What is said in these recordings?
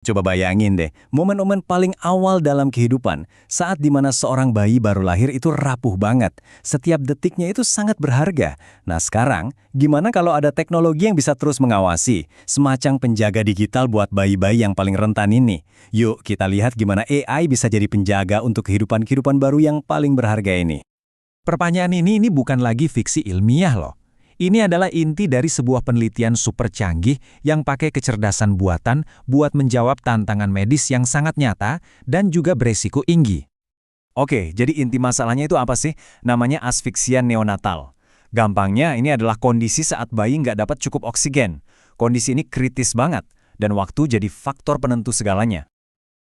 Coba bayangin deh, momen-momen paling awal dalam kehidupan, saat dimana seorang bayi baru lahir itu rapuh banget. Setiap detiknya itu sangat berharga. Nah sekarang, gimana kalau ada teknologi yang bisa terus mengawasi, semacam penjaga digital buat bayi-bayi yang paling rentan ini? Yuk kita lihat gimana AI bisa jadi penjaga untuk kehidupan-kehidupan baru yang paling berharga ini. Pertanyaan ini bukan lagi fiksi ilmiah loh. Ini adalah inti dari sebuah penelitian super canggih yang pakai kecerdasan buatan buat menjawab tantangan medis yang sangat nyata dan juga beresiko tinggi. Oke, jadi inti masalahnya itu apa sih? Namanya asfiksia neonatal. Gampangnya ini adalah kondisi saat bayi nggak dapat cukup oksigen. Kondisi ini kritis banget, dan waktu jadi faktor penentu segalanya.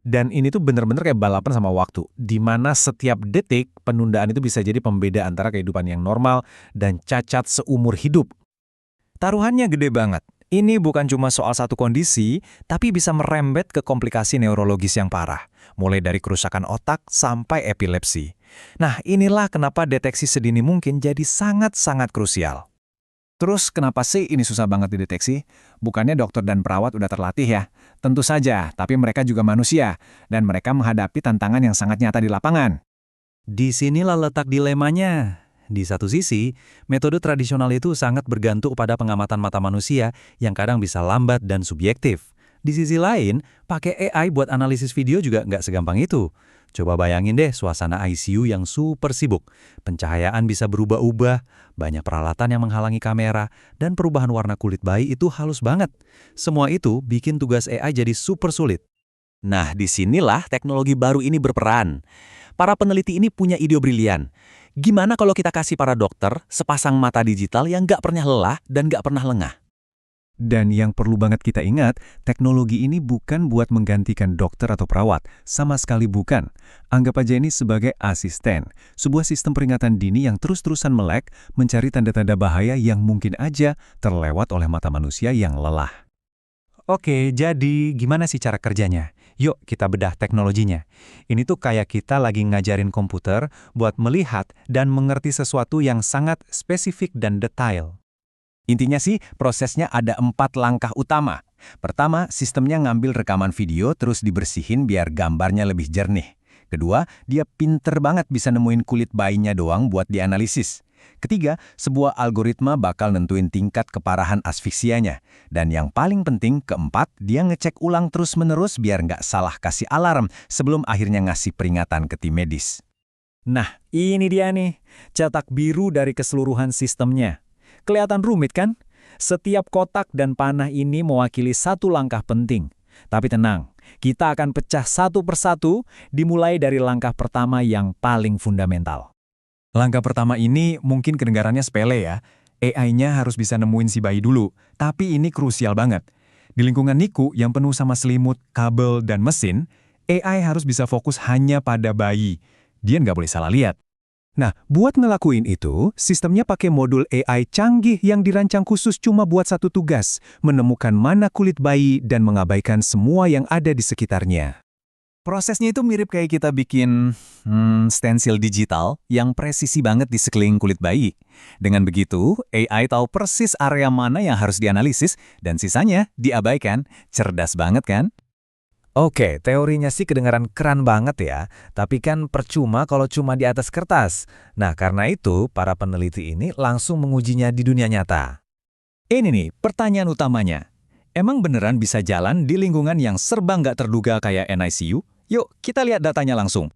Dan ini tuh bener-bener kayak balapan sama waktu, di mana setiap detik penundaan itu bisa jadi pembeda antara kehidupan yang normal dan cacat seumur hidup. Taruhannya gede banget. Ini bukan cuma soal satu kondisi, tapi bisa merembet ke komplikasi neurologis yang parah, mulai dari kerusakan otak sampai epilepsi. Nah, inilah kenapa deteksi sedini mungkin jadi sangat-sangat krusial. Terus kenapa sih ini susah banget dideteksi? Bukannya dokter dan perawat udah terlatih ya? Tentu saja, tapi mereka juga manusia, dan mereka menghadapi tantangan yang sangat nyata di lapangan. Disinilah letak dilemanya. Di satu sisi, metode tradisional itu sangat bergantung pada pengamatan mata manusia yang kadang bisa lambat dan subjektif. Di sisi lain, pakai AI buat analisis video juga nggak segampang itu. Coba bayangin deh suasana ICU yang super sibuk. Pencahayaan bisa berubah-ubah, banyak peralatan yang menghalangi kamera, dan perubahan warna kulit bayi itu halus banget. Semua itu bikin tugas AI jadi super sulit. Nah, disinilah teknologi baru ini berperan. Para peneliti ini punya ide brilian. Gimana kalau kita kasih para dokter sepasang mata digital yang nggak pernah lelah dan nggak pernah lengah? Dan yang perlu banget kita ingat, teknologi ini bukan buat menggantikan dokter atau perawat, sama sekali bukan. Anggap aja ini sebagai asisten, sebuah sistem peringatan dini yang terus-terusan melek, mencari tanda-tanda bahaya yang mungkin aja terlewat oleh mata manusia yang lelah. Oke, jadi gimana sih cara kerjanya? Yuk kita bedah teknologinya. Ini tuh kayak kita lagi ngajarin komputer buat melihat dan mengerti sesuatu yang sangat spesifik dan detail. Intinya sih, prosesnya ada 4 langkah utama. Pertama, sistemnya ngambil rekaman video terus dibersihin biar gambarnya lebih jernih. Kedua, dia pinter banget bisa nemuin kulit bayinya doang buat dianalisis. Ketiga, sebuah algoritma bakal nentuin tingkat keparahan asfiksianya. Dan yang paling penting, keempat, dia ngecek ulang terus-menerus biar nggak salah kasih alarm sebelum akhirnya ngasih peringatan ke tim medis. Nah, ini dia nih, cetak biru dari keseluruhan sistemnya. Kelihatan rumit kan? Setiap kotak dan panah ini mewakili satu langkah penting. Tapi tenang, kita akan pecah satu persatu dimulai dari langkah pertama yang paling fundamental. Langkah pertama ini mungkin kedengarannya sepele ya. AI-nya harus bisa nemuin si bayi dulu, tapi ini krusial banget. Di lingkungan NICU yang penuh sama selimut, kabel, dan mesin, AI harus bisa fokus hanya pada bayi. Dia nggak boleh salah lihat. Nah, buat ngelakuin itu, sistemnya pakai modul AI canggih yang dirancang khusus cuma buat satu tugas, menemukan mana kulit bayi dan mengabaikan semua yang ada di sekitarnya. Prosesnya itu mirip kayak kita bikin stensil digital yang presisi banget di sekeliling kulit bayi. Dengan begitu, AI tahu persis area mana yang harus dianalisis dan sisanya diabaikan. Cerdas banget kan? Oke, teorinya sih kedengaran keren banget ya, tapi kan percuma kalau cuma di atas kertas. Nah, karena itu, para peneliti ini langsung mengujinya di dunia nyata. Ini nih, pertanyaan utamanya. Emang beneran bisa jalan di lingkungan yang serba nggak terduga kayak NICU? Yuk, kita lihat datanya langsung.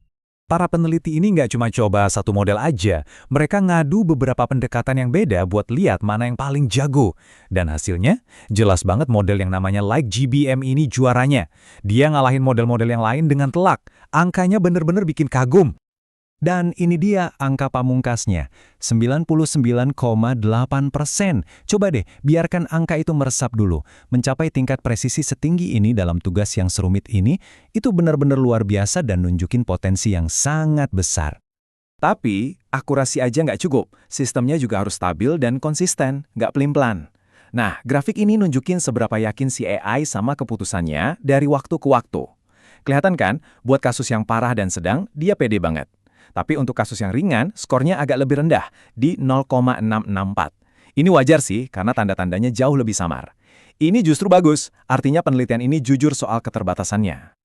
Para peneliti ini nggak cuma coba satu model aja, mereka ngadu beberapa pendekatan yang beda buat lihat mana yang paling jago. Dan hasilnya, jelas banget model yang namanya Like GBM ini juaranya. Dia ngalahin model-model yang lain dengan telak. Angkanya bener-bener bikin kagum. Dan ini dia angka pamungkasnya, 99,8%. Coba deh, biarkan angka itu meresap dulu. Mencapai tingkat presisi setinggi ini dalam tugas yang serumit ini, itu benar-benar luar biasa dan nunjukin potensi yang sangat besar. Tapi, akurasi aja nggak cukup. Sistemnya juga harus stabil dan konsisten, nggak pelin-pelan. Nah, grafik ini nunjukin seberapa yakin si AI sama keputusannya dari waktu ke waktu. Kelihatan kan, buat kasus yang parah dan sedang, dia pede banget. Tapi untuk kasus yang ringan, skornya agak lebih rendah, di 0,664. Ini wajar sih, karena tanda-tandanya jauh lebih samar. Ini justru bagus, artinya penelitian ini jujur soal keterbatasannya.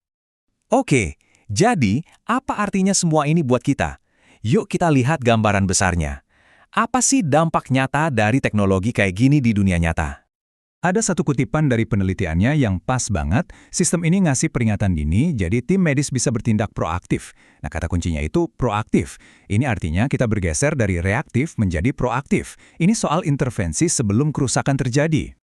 Oke, jadi apa artinya semua ini buat kita? Yuk kita lihat gambaran besarnya. Apa sih dampak nyata dari teknologi kayak gini di dunia nyata? Ada satu kutipan dari penelitiannya yang pas banget, sistem ini ngasih peringatan dini, jadi tim medis bisa bertindak proaktif. Nah, kata kuncinya itu proaktif. Ini artinya kita bergeser dari reaktif menjadi proaktif. Ini soal intervensi sebelum kerusakan terjadi.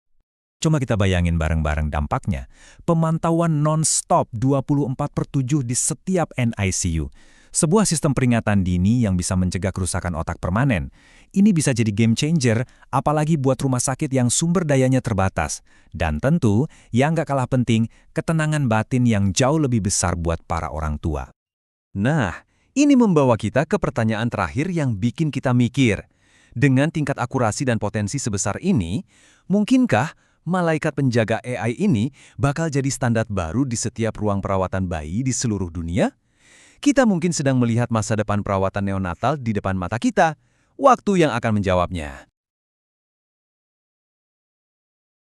Coba kita bayangin bareng-bareng dampaknya. Pemantauan non-stop 24/7 di setiap NICU. Sebuah sistem peringatan dini yang bisa mencegah kerusakan otak permanen. Ini bisa jadi game changer, apalagi buat rumah sakit yang sumber dayanya terbatas. Dan tentu, yang gak kalah penting, ketenangan batin yang jauh lebih besar buat para orang tua. Nah, ini membawa kita ke pertanyaan terakhir yang bikin kita mikir. Dengan tingkat akurasi dan potensi sebesar ini, mungkinkah malaikat penjaga AI ini bakal jadi standar baru di setiap ruang perawatan bayi di seluruh dunia? Kita mungkin sedang melihat masa depan perawatan neonatal di depan mata kita. Waktu yang akan menjawabnya.